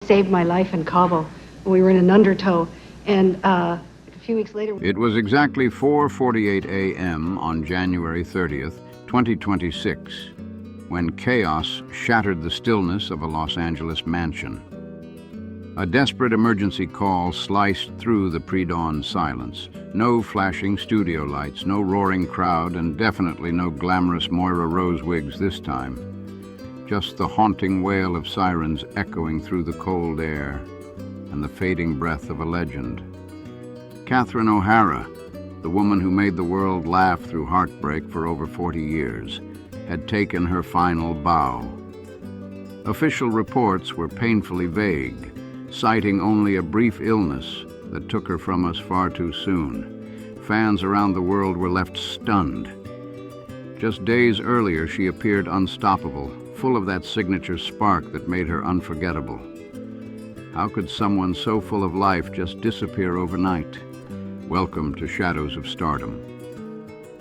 saved my life in Kabul. We were in an undertow, and a few weeks later... It was exactly 4:48 a.m. on January 30th, 2026, when chaos shattered the stillness of a Los Angeles mansion. A desperate emergency call sliced through the pre-dawn silence. No flashing studio lights, no roaring crowd, and definitely no glamorous Moira Rose wigs this time. Just the haunting wail of sirens echoing through the cold air and the fading breath of a legend. Catherine O'Hara, the woman who made the world laugh through heartbreak for over 40 years, had taken her final bow. Official reports were painfully vague, citing only a brief illness that took her from us far too soon. Fans around the world were left stunned. Just days earlier, she appeared unstoppable, full of that signature spark that made her unforgettable. How could someone so full of life just disappear overnight? Welcome to Shadows of Stardom.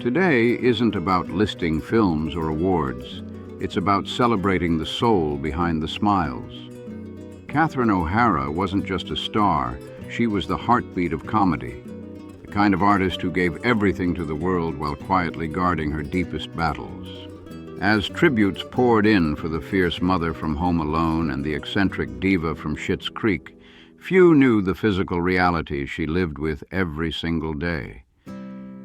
Today isn't about listing films or awards. It's about celebrating the soul behind the smiles. Catherine O'Hara wasn't just a star, she was the heartbeat of comedy, the kind of artist who gave everything to the world while quietly guarding her deepest battles. As tributes poured in for the fierce mother from Home Alone and the eccentric diva from Schitt's Creek, few knew the physical reality she lived with every single day.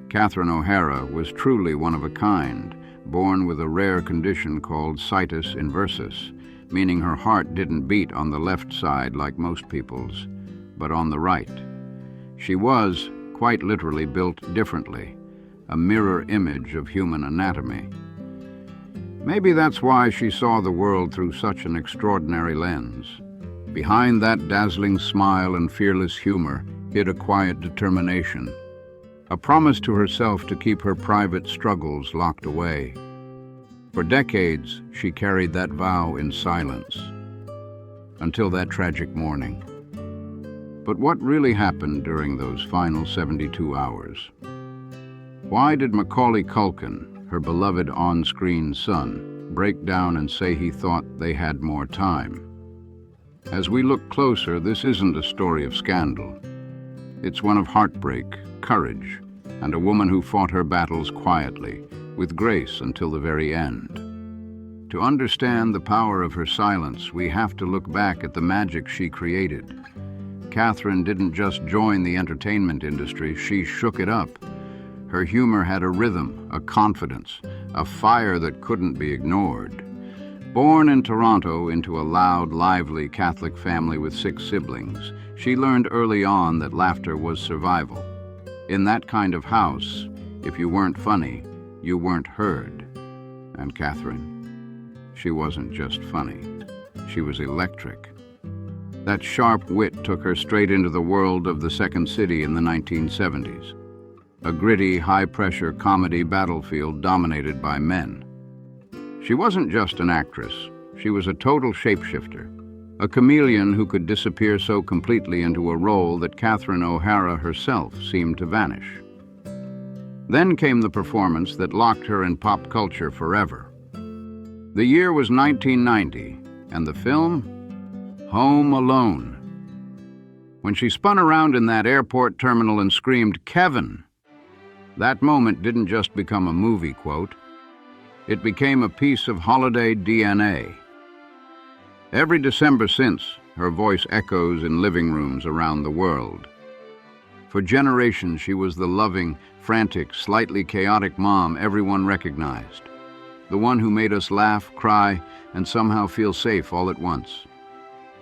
Catherine O'Hara was truly one of a kind, born with a rare condition called situs inversus, meaning her heart didn't beat on the left side like most people's, but on the right. She was, quite literally, built differently, a mirror image of human anatomy. Maybe that's why she saw the world through such an extraordinary lens. Behind that dazzling smile and fearless humor hid a quiet determination, a promise to herself to keep her private struggles locked away. For decades, she carried that vow in silence, until that tragic morning. But what really happened during those final 72 hours? Why did Macaulay Culkin, her beloved on-screen son, break down and say he thought they had more time? As we look closer, this isn't a story of scandal. It's one of heartbreak, courage, and a woman who fought her battles quietly, with grace until the very end. To understand the power of her silence, we have to look back at the magic she created. Catherine didn't just join the entertainment industry, she shook it up. Her humor had a rhythm, a confidence, a fire that couldn't be ignored. Born in Toronto into a loud, lively Catholic family with 6 siblings, she learned early on that laughter was survival. In that kind of house, if you weren't funny, you weren't heard. And Catherine, she wasn't just funny. She was electric. That sharp wit took her straight into the world of the Second City in the 1970s, a gritty, high-pressure comedy battlefield dominated by men. She wasn't just an actress. She was a total shapeshifter, a chameleon who could disappear so completely into a role that Catherine O'Hara herself seemed to vanish. Then came the performance that locked her in pop culture forever. The year was 1990, and the film? Home Alone. When she spun around in that airport terminal and screamed, "Kevin!" that moment didn't just become a movie quote. It became a piece of holiday DNA. Every December since, her voice echoes in living rooms around the world. For generations, she was the loving, frantic, slightly chaotic mom everyone recognized. The one who made us laugh, cry, and somehow feel safe all at once.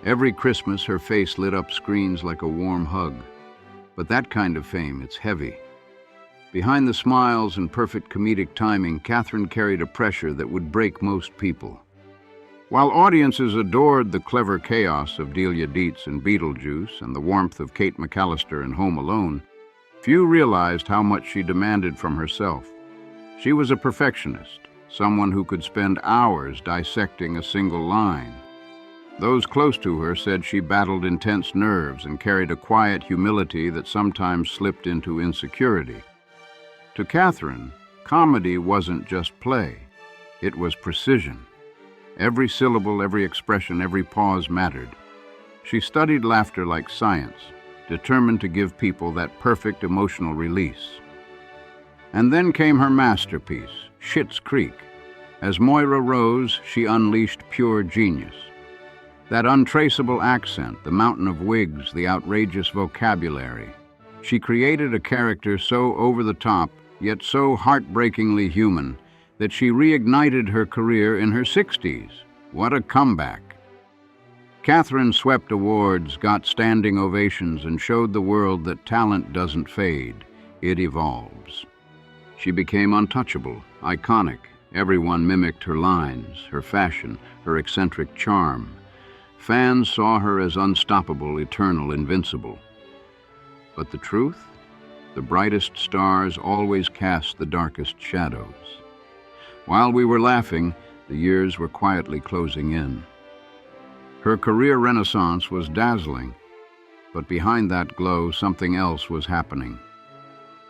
Every Christmas, her face lit up screens like a warm hug. But that kind of fame, it's heavy. Behind the smiles and perfect comedic timing, Catherine carried a pressure that would break most people. While audiences adored the clever chaos of Delia Dietz in Beetlejuice and the warmth of Kate McAllister in Home Alone, few realized how much she demanded from herself. She was a perfectionist, someone who could spend hours dissecting a single line. Those close to her said she battled intense nerves and carried a quiet humility that sometimes slipped into insecurity. To Catherine, comedy wasn't just play, it was precision. Every syllable, every expression, every pause mattered. She studied laughter like science, determined to give people that perfect emotional release. And then came her masterpiece, Schitt's Creek. As Moira rose, she unleashed pure genius. That untraceable accent, the mountain of wigs, the outrageous vocabulary. She created a character so over the top, yet so heartbreakingly human, that she reignited her career in her 60s. What a comeback. Catherine swept awards, got standing ovations, and showed the world that talent doesn't fade, it evolves. She became untouchable, iconic. Everyone mimicked her lines, her fashion, her eccentric charm. Fans saw her as unstoppable, eternal, invincible. But the truth? The brightest stars always cast the darkest shadows. While we were laughing, the years were quietly closing in. Her career renaissance was dazzling, but behind that glow, something else was happening.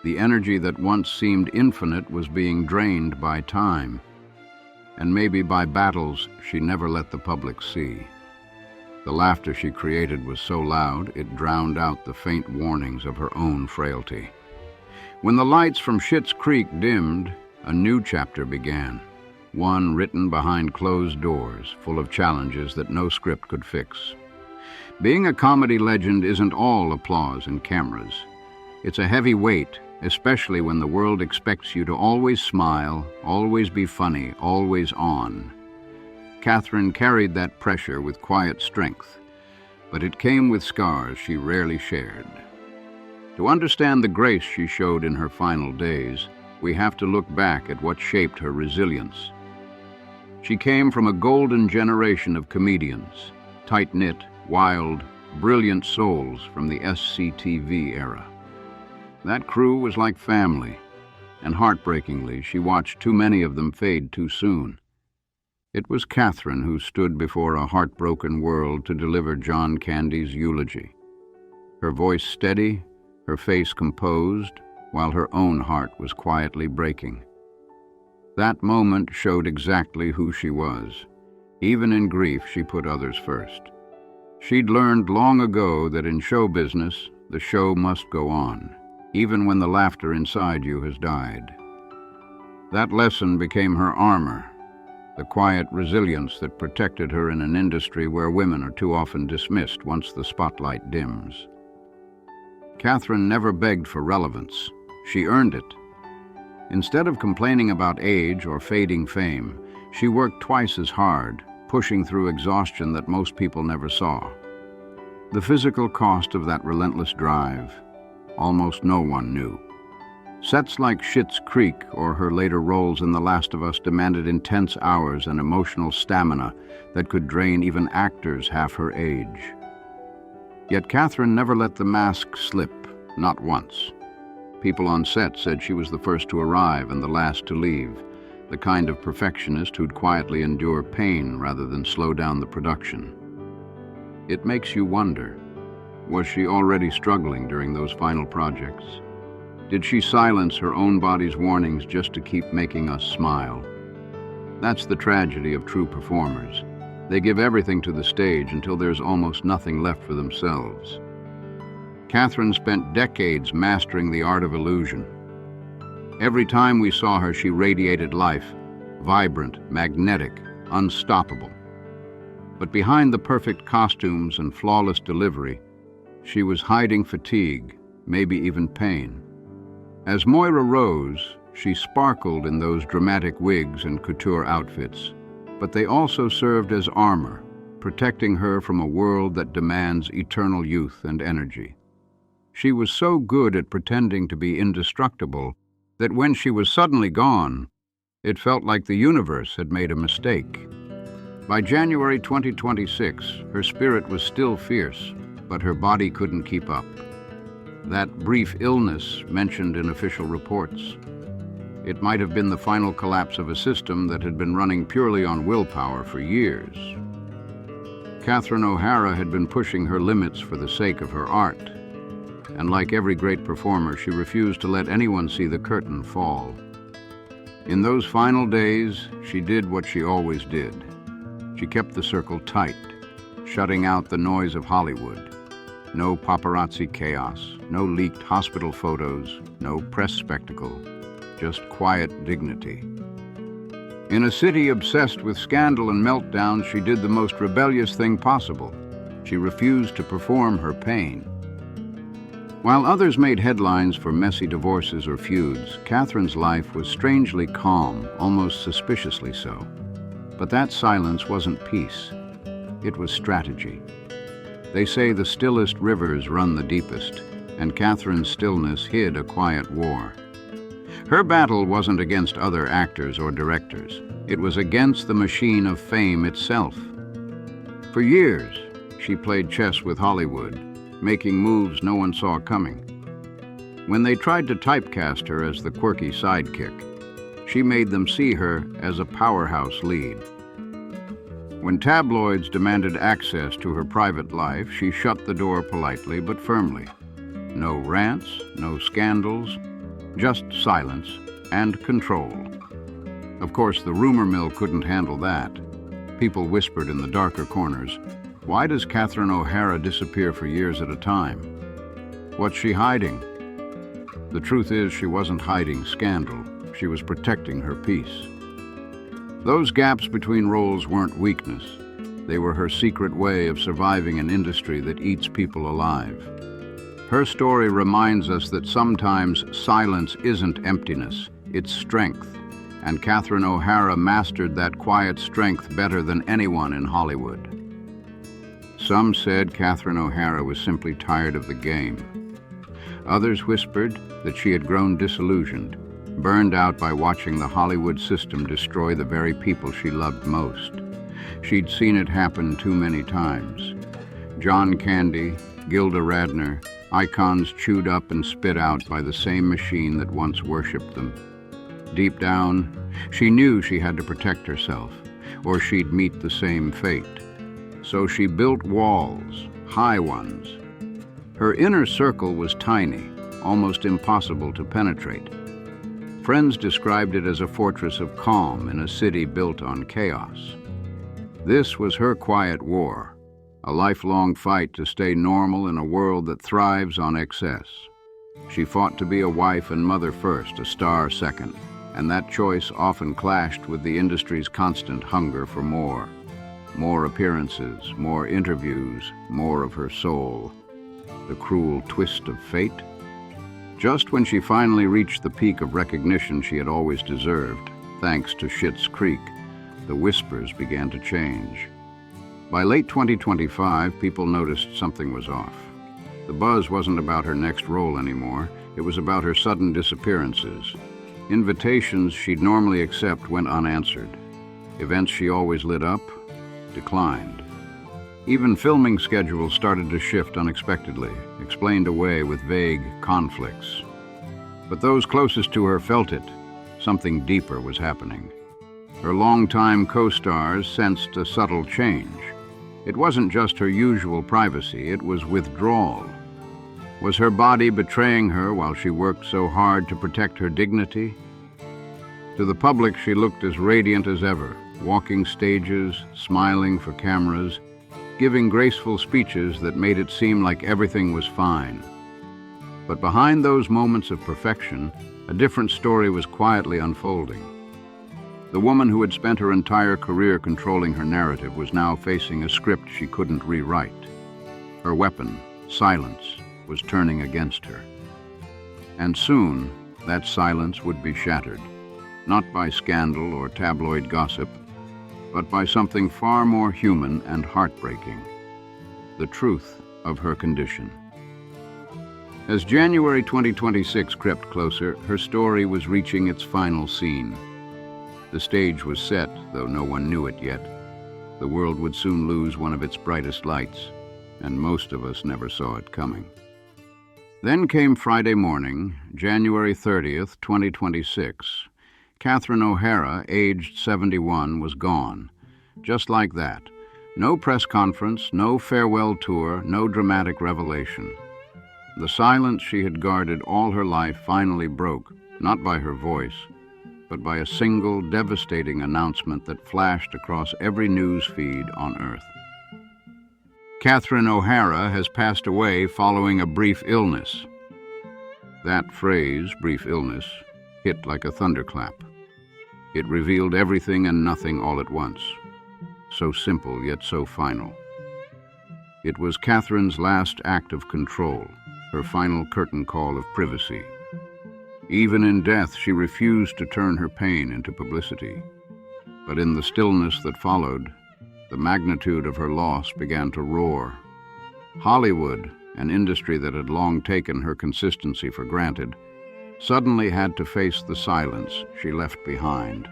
The energy that once seemed infinite was being drained by time, and maybe by battles she never let the public see. The laughter she created was so loud, it drowned out the faint warnings of her own frailty. When the lights from Schitt's Creek dimmed, a new chapter began. One written behind closed doors, full of challenges that no script could fix. Being a comedy legend isn't all applause and cameras. It's a heavy weight, especially when the world expects you to always smile, always be funny, always on. Catherine carried that pressure with quiet strength, but it came with scars she rarely shared. To understand the grace she showed in her final days, we have to look back at what shaped her resilience. She came from a golden generation of comedians, tight-knit, wild, brilliant souls from the SCTV era. That crew was like family, and heartbreakingly, she watched too many of them fade too soon. It was Catherine who stood before a heartbroken world to deliver John Candy's eulogy. Her voice steady, her face composed, while her own heart was quietly breaking. That moment showed exactly who she was. Even in grief, she put others first. She'd learned long ago that in show business, the show must go on, even when the laughter inside you has died. That lesson became her armor, the quiet resilience that protected her in an industry where women are too often dismissed once the spotlight dims. Catherine never begged for relevance. She earned it. Instead of complaining about age or fading fame, she worked twice as hard, pushing through exhaustion that most people never saw. The physical cost of that relentless drive, almost no one knew. Sets like Schitt's Creek or her later roles in The Last of Us demanded intense hours and emotional stamina that could drain even actors half her age. Yet Catherine never let the mask slip, not once. People on set said she was the first to arrive and the last to leave, the kind of perfectionist who'd quietly endure pain rather than slow down the production. It makes you wonder, was she already struggling during those final projects? Did she silence her own body's warnings just to keep making us smile? That's the tragedy of true performers. They give everything to the stage until there's almost nothing left for themselves. Catherine spent decades mastering the art of illusion. Every time we saw her, she radiated life, vibrant, magnetic, unstoppable. But behind the perfect costumes and flawless delivery, she was hiding fatigue, maybe even pain. As Moira rose, she sparkled in those dramatic wigs and couture outfits, but they also served as armor, protecting her from a world that demands eternal youth and energy. She was so good at pretending to be indestructible that when she was suddenly gone, it felt like the universe had made a mistake. By January 2026, her spirit was still fierce, but her body couldn't keep up. That brief illness mentioned in official reports. It might have been the final collapse of a system that had been running purely on willpower for years. Catherine O'Hara had been pushing her limits for the sake of her art. And like every great performer, she refused to let anyone see the curtain fall. In those final days, she did what she always did. She kept the circle tight. shutting out the noise of Hollywood. No paparazzi chaos, no leaked hospital photos, no press spectacle, just quiet dignity. In a city obsessed with scandal and meltdown, she did the most rebellious thing possible. She refused to perform her pain. While others made headlines for messy divorces or feuds, Catherine's life was strangely calm, almost suspiciously so. But that silence wasn't peace. It was strategy. They say the stillest rivers run the deepest, and Catherine's stillness hid a quiet war. Her battle wasn't against other actors or directors. It was against the machine of fame itself. For years, she played chess with Hollywood, making moves no one saw coming. When they tried to typecast her as the quirky sidekick, she made them see her as a powerhouse lead. When tabloids demanded access to her private life, she shut the door politely but firmly. No rants, no scandals, just silence and control. Of course, the rumor mill couldn't handle that. People whispered in the darker corners, "Why does Catherine O'Hara disappear for years at a time? What's she hiding?" The truth is, she wasn't hiding scandal. She was protecting her peace. Those gaps between roles weren't weakness. They were her secret way of surviving an industry that eats people alive. Her story reminds us that sometimes silence isn't emptiness, it's strength. And Catherine O'Hara mastered that quiet strength better than anyone in Hollywood. Some said Catherine O'Hara was simply tired of the game. Others whispered that she had grown disillusioned, burned out by watching the Hollywood system destroy the very people she loved most. She'd seen it happen too many times. John Candy, Gilda Radner, icons chewed up and spit out by the same machine that once worshipped them. Deep down, she knew she had to protect herself, or she'd meet the same fate. So she built walls, high ones. Her inner circle was tiny, almost impossible to penetrate. Friends described it as a fortress of calm in a city built on chaos. This was her quiet war, a lifelong fight to stay normal in a world that thrives on excess. She fought to be a wife and mother first, a star second, and that choice often clashed with the industry's constant hunger for more. More appearances, more interviews, more of her soul. The cruel twist of fate. Just when she finally reached the peak of recognition she had always deserved, thanks to Schitt's Creek, the whispers began to change. By late 2025, people noticed something was off. The buzz wasn't about her next role anymore. It was about her sudden disappearances. Invitations she'd normally accept went unanswered. Events she always lit up declined. Even filming schedules started to shift unexpectedly, explained away with vague conflicts. But those closest to her felt it. Something deeper was happening. Her longtime co-stars sensed a subtle change. It wasn't just her usual privacy, it was withdrawal. Was her body betraying her while she worked so hard to protect her dignity? To the public, she looked as radiant as ever, walking stages, smiling for cameras, giving graceful speeches that made it seem like everything was fine. But behind those moments of perfection, a different story was quietly unfolding. The woman who had spent her entire career controlling her narrative was now facing a script she couldn't rewrite. Her weapon, silence, was turning against her. And soon, that silence would be shattered, not by scandal or tabloid gossip, but by something far more human and heartbreaking, the truth of her condition. As January 2026 crept closer, her story was reaching its final scene. The stage was set, though no one knew it yet. The world would soon lose one of its brightest lights, and most of us never saw it coming. Then came Friday morning, January 30th, 2026. Catherine O'Hara, aged 71, was gone. Just like that. No press conference, no farewell tour, no dramatic revelation. The silence she had guarded all her life finally broke, not by her voice, but by a single devastating announcement that flashed across every news feed on Earth. Catherine O'Hara has passed away following a brief illness. That phrase, brief illness, hit like a thunderclap. It revealed everything and nothing all at once. So simple, yet so final. It was Catherine's last act of control, her final curtain call of privacy. Even in death, she refused to turn her pain into publicity. But in the stillness that followed, the magnitude of her loss began to roar. Hollywood, an industry that had long taken her consistency for granted, suddenly had to face the silence she left behind.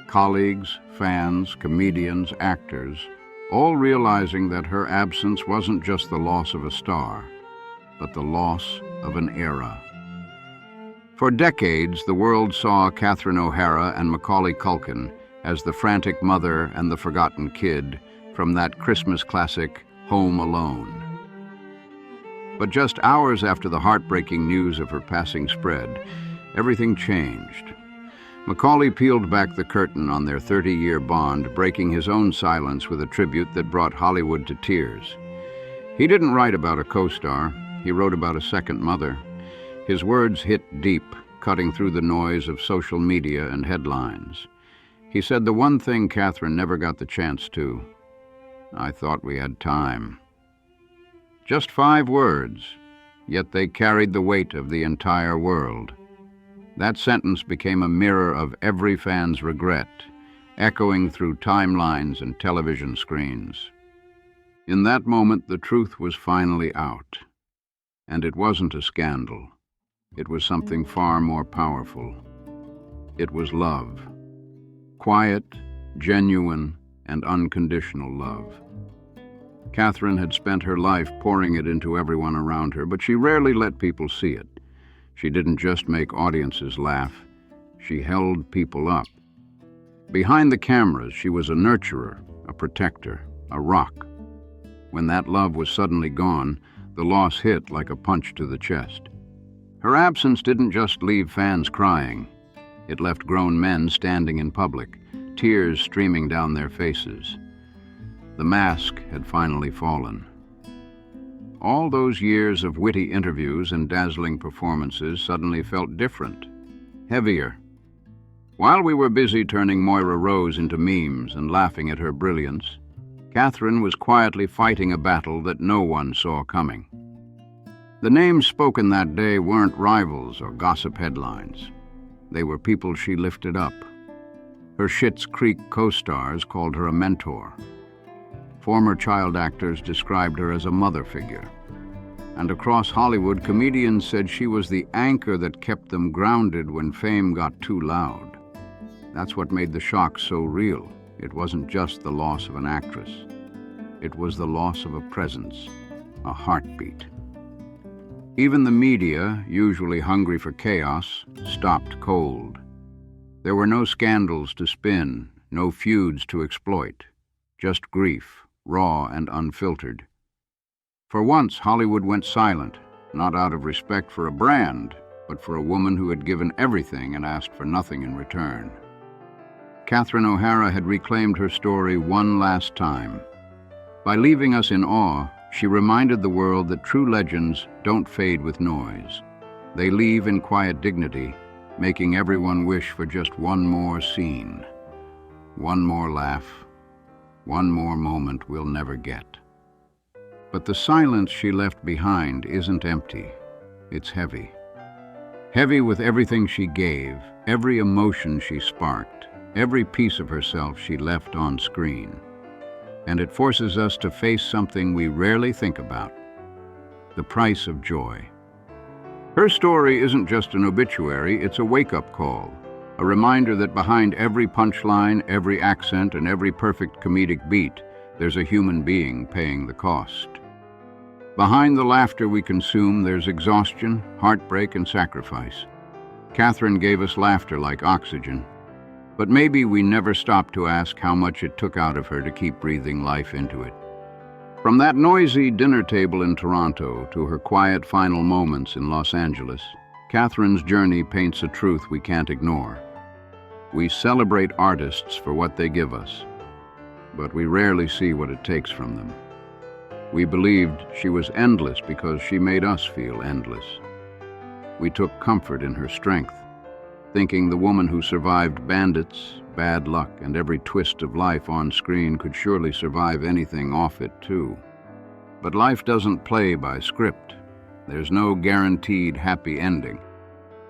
Colleagues, fans, comedians, actors, all realizing that her absence wasn't just the loss of a star, but the loss of an era. For decades, the world saw Catherine O'Hara and Macaulay Culkin as the frantic mother and the forgotten kid from that Christmas classic, Home Alone. But just hours after the heartbreaking news of her passing spread, everything changed. Macaulay peeled back the curtain on their 30-year bond, breaking his own silence with a tribute that brought Hollywood to tears. He didn't write about a co-star, he wrote about a second mother. His words hit deep, cutting through the noise of social media and headlines. He said the one thing Catherine never got the chance to: "I thought we had time." Just 5 words, yet they carried the weight of the entire world. That sentence became a mirror of every fan's regret, echoing through timelines and television screens. In that moment, the truth was finally out. And it wasn't a scandal. It was something far more powerful. It was love. Quiet, genuine, and unconditional love. Catherine had spent her life pouring it into everyone around her, but she rarely let people see it. She didn't just make audiences laugh, she held people up. Behind the cameras, she was a nurturer, a protector, a rock. When that love was suddenly gone, the loss hit like a punch to the chest. Her absence didn't just leave fans crying. It left grown men standing in public, tears streaming down their faces. The mask had finally fallen. All those years of witty interviews and dazzling performances suddenly felt different, heavier. While we were busy turning Moira Rose into memes and laughing at her brilliance, Catherine was quietly fighting a battle that no one saw coming. The names spoken that day weren't rivals or gossip headlines. They were people she lifted up. Her Schitt's Creek co-stars called her a mentor. Former child actors described her as a mother figure. And across Hollywood, comedians said she was the anchor that kept them grounded when fame got too loud. That's what made the shock so real. It wasn't just the loss of an actress. It was the loss of a presence, a heartbeat. Even the media, usually hungry for chaos, stopped cold. There were no scandals to spin, no feuds to exploit, just grief, raw and unfiltered. For once, Hollywood went silent, not out of respect for a brand, but for a woman who had given everything and asked for nothing in return. Catherine O'Hara had reclaimed her story one last time. By leaving us in awe, she reminded the world that true legends don't fade with noise. They leave in quiet dignity, making everyone wish for just one more scene, one more laugh, one more moment we'll never get. But the silence she left behind isn't empty, it's heavy. Heavy with everything she gave, every emotion she sparked, every piece of herself she left on screen. And it forces us to face something we rarely think about: the price of joy. Her story isn't just an obituary, it's a wake-up call, a reminder that behind every punchline, every accent, and every perfect comedic beat, there's a human being paying the cost. Behind the laughter we consume, there's exhaustion, heartbreak, and sacrifice. Catherine gave us laughter like oxygen, but maybe we never stopped to ask how much it took out of her to keep breathing life into it. From that noisy dinner table in Toronto to her quiet final moments in Los Angeles, Catherine's journey paints a truth we can't ignore. We celebrate artists for what they give us, but we rarely see what it takes from them. We believed she was endless because she made us feel endless. We took comfort in her strength, thinking the woman who survived bandits, bad luck, and every twist of life on screen could surely survive anything off it too. But life doesn't play by script. There's no guaranteed happy ending,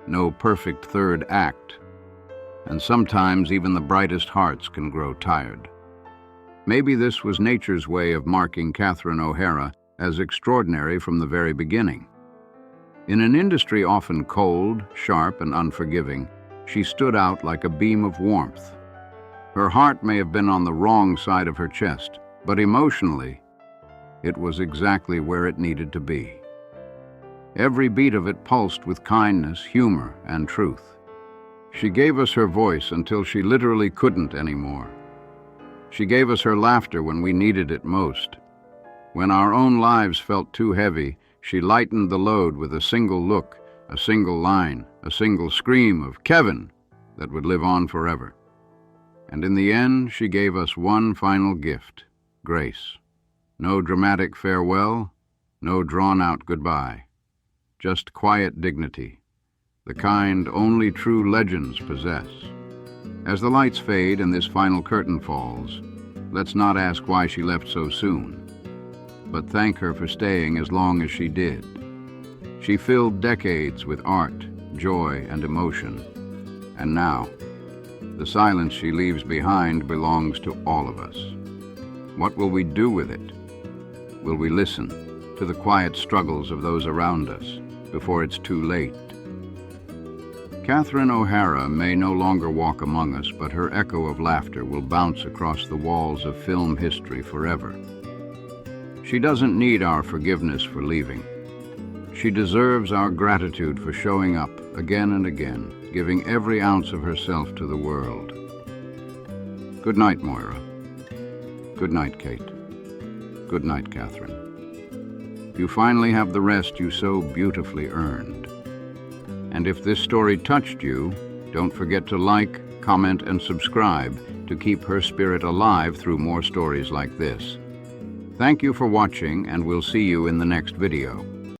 no perfect third act, and sometimes even the brightest hearts can grow tired. Maybe this was nature's way of marking Catherine O'Hara as extraordinary from the very beginning. In an industry often cold, sharp, and unforgiving, she stood out like a beam of warmth. Her heart may have been on the wrong side of her chest, but emotionally, it was exactly where it needed to be. Every beat of it pulsed with kindness, humor, and truth. She gave us her voice until she literally couldn't anymore. She gave us her laughter when we needed it most. When our own lives felt too heavy, she lightened the load with a single look, a single line, a single scream of "Kevin!" that would live on forever. And in the end, she gave us one final gift: grace. No dramatic farewell, no drawn-out goodbye. Just quiet dignity, the kind only true legends possess. As the lights fade and this final curtain falls, let's not ask why she left so soon, but thank her for staying as long as she did. She filled decades with art, joy, and emotion. And now, the silence she leaves behind belongs to all of us. What will we do with it? Will we listen to the quiet struggles of those around us before it's too late? Catherine O'Hara may no longer walk among us, but her echo of laughter will bounce across the walls of film history forever. She doesn't need our forgiveness for leaving. She deserves our gratitude for showing up again and again, giving every ounce of herself to the world. Good night, Moira. Good night, Kate. Good night, Catherine. You finally have the rest you so beautifully earned. And if this story touched you, don't forget to like, comment, and subscribe to keep her spirit alive through more stories like this. Thank you for watching, and we'll see you in the next video.